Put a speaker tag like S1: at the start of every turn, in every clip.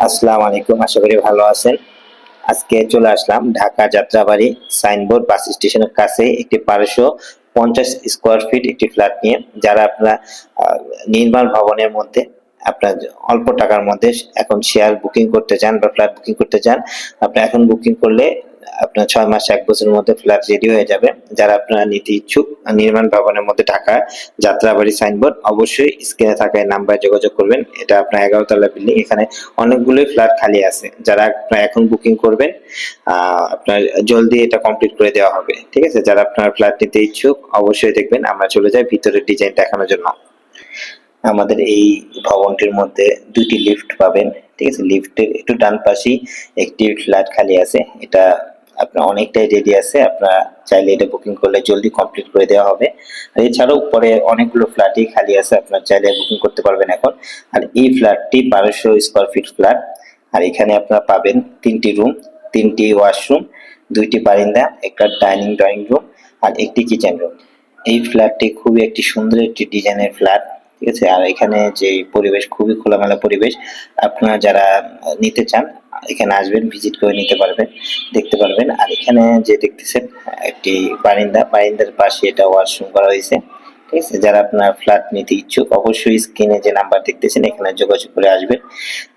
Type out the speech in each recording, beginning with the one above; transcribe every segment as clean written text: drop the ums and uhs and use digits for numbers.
S1: আসসালামু আলাইকুম, আশা করি ভালো আছেন। আজকে চলে আসলাম ঢাকা যাত্রাবাড়ি সাইনবোর্ড বাস স্টেশনের কাছে একটি 1250 স্কোয়ার ফিট একটি ফ্ল্যাট নিয়ে। যারা আপনারা নির্মাণ ভবনের মধ্যে আপনার অল্প টাকার মধ্যে এখন শেয়ার বুকিং করতে চান বা ফ্ল্যাট বুকিং করতে চান, আপনি এখন বুকিং করলে আপনার 6 মাস 1 বছরের মধ্যে ফ্ল্যাট রেডি হয়ে যাবে। যারা আপনারা নিতে ইচ্ছুক, নির্মাণ ভবনের মধ্যে ঢাকা যাত্রাবাড়ি সাইনবোর্ড, অবশ্যই স্ক্রিনে থাকা এই নাম্বারে যোগাযোগ করবেন। এটা আপনার 11 তলা বিল্ডিং। এখানে অনেকগুলোই ফ্ল্যাট খালি আছে। যারা আপনারা এখন বুকিং করবেন, আপনার জলদি এটা কমপ্লিট করে দেওয়া হবে। ঠিক আছে? যারা আপনার ফ্ল্যাট নিতে ইচ্ছুক অবশ্যই দেখবেন। আমরা চলে যাই ভিতরের ডিজাইন দেখানোর জন্য। আমাদের এই ভবনটির মধ্যে 2টি লিফট পাবেন। ঠিক আছে? লিফটের একটু ডান পাশেই একটি ফ্ল্যাট খালি আছে। এটা আপনার অনেকটাই রেডি আছে। আপনারা চাইলে এটা বুকিং করলে জলদি কমপ্লিট করে দেওয়া হবে। আর এছাড়াও পরে অনেকগুলো ফ্ল্যাটই খালি আছে, আপনার চাইলে বুকিং করতে পারবেন এখন। আর এই ফ্ল্যাটটি 1200 স্কোয়ার ফিট ফ্ল্যাট। আর এখানে আপনারা পাবেন 3টি রুম, 3টি ওয়াশরুম, 2টি বারান্দা, একটা ডাইনিং ড্রয়িং রুম আর একটি কিচেন রুম। এই ফ্ল্যাটটি খুবই একটি সুন্দর একটি ডিজাইনের ফ্ল্যাট। ঠিক আছে? আর এখানে যে পরিবেশ, খুবই খোলামেলা পরিবেশ। আপনারা যারা নিতে চান এখানে আসবেন, ভিজিট করে নিতে পারবেন, দেখতে পারবেন। আর এখানে যে দেখতেছেন একটি বারান্দা, বারান্দার পাশে এটা ওয়াশরুম করা হয়েছে। ঠিক আছে? যারা আপনার ফ্ল্যাট নিতে ইচ্ছুক অবশ্যই স্ক্রিনে যে নাম্বার দেখতেছেন এখানে যোগাযোগ করে আসবেন।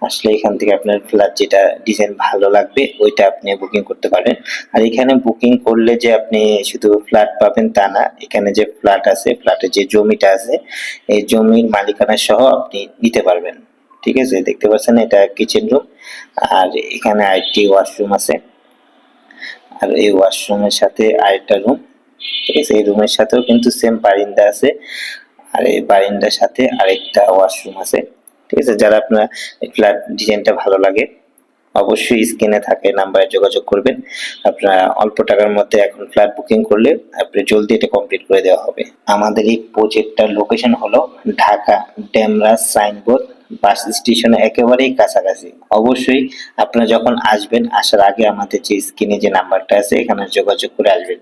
S1: আসলে এখান থেকে আপনার ফ্ল্যাট যেটা ডিজাইন ভালো লাগবে ওইটা আপনি বুকিং করতে পারেন। আর এখানে বুকিং করলে যে আপনি শুধু ফ্ল্যাট পাবেন তা না, এখানে যে ফ্ল্যাট আছে, ফ্ল্যাটের যে জমিটা আছে, এই জমির মালিকানা সহ আপনি নিতে পারবেন। ঠিক আছে? দেখতে পাচ্ছেন এটা কিচেন রুম। আর এখানে আরেকটি ওয়াশরুম আছে। আর এই ওয়াশরুমের সাথে আরেকটা রুম। ঠিক আছে? এই রুমের সাথেও কিন্তু সেম বারান্দা আছে। আর এই বারান্দার সাথে আরেকটা ওয়াশরুম আছে। ঠিক আছে? যারা আপনার ফ্ল্যাট ডিজাইনটা ভালো লাগে অবশ্যই স্ক্রিনে থাকে নাম্বারে যোগাযোগ করবেন। আপনারা অল্প টাকার মধ্যে এখন ফ্ল্যাট বুকিং করলে আপনি জলদি এটা কমপ্লিট করে দেওয়া হবে। আমাদের এই প্রজেক্টটার লোকেশন হলো ঢাকা ডেমরা সাইনবোর্ড বাস স্টেশনের একেবারেই কাছাকাছি। অবশ্যই আপনারা যখন আসবেন, আসার আগে আমাদের যে স্ক্রিনে যে নাম্বারটা আছে এখানে যোগাযোগ করে আসবেন।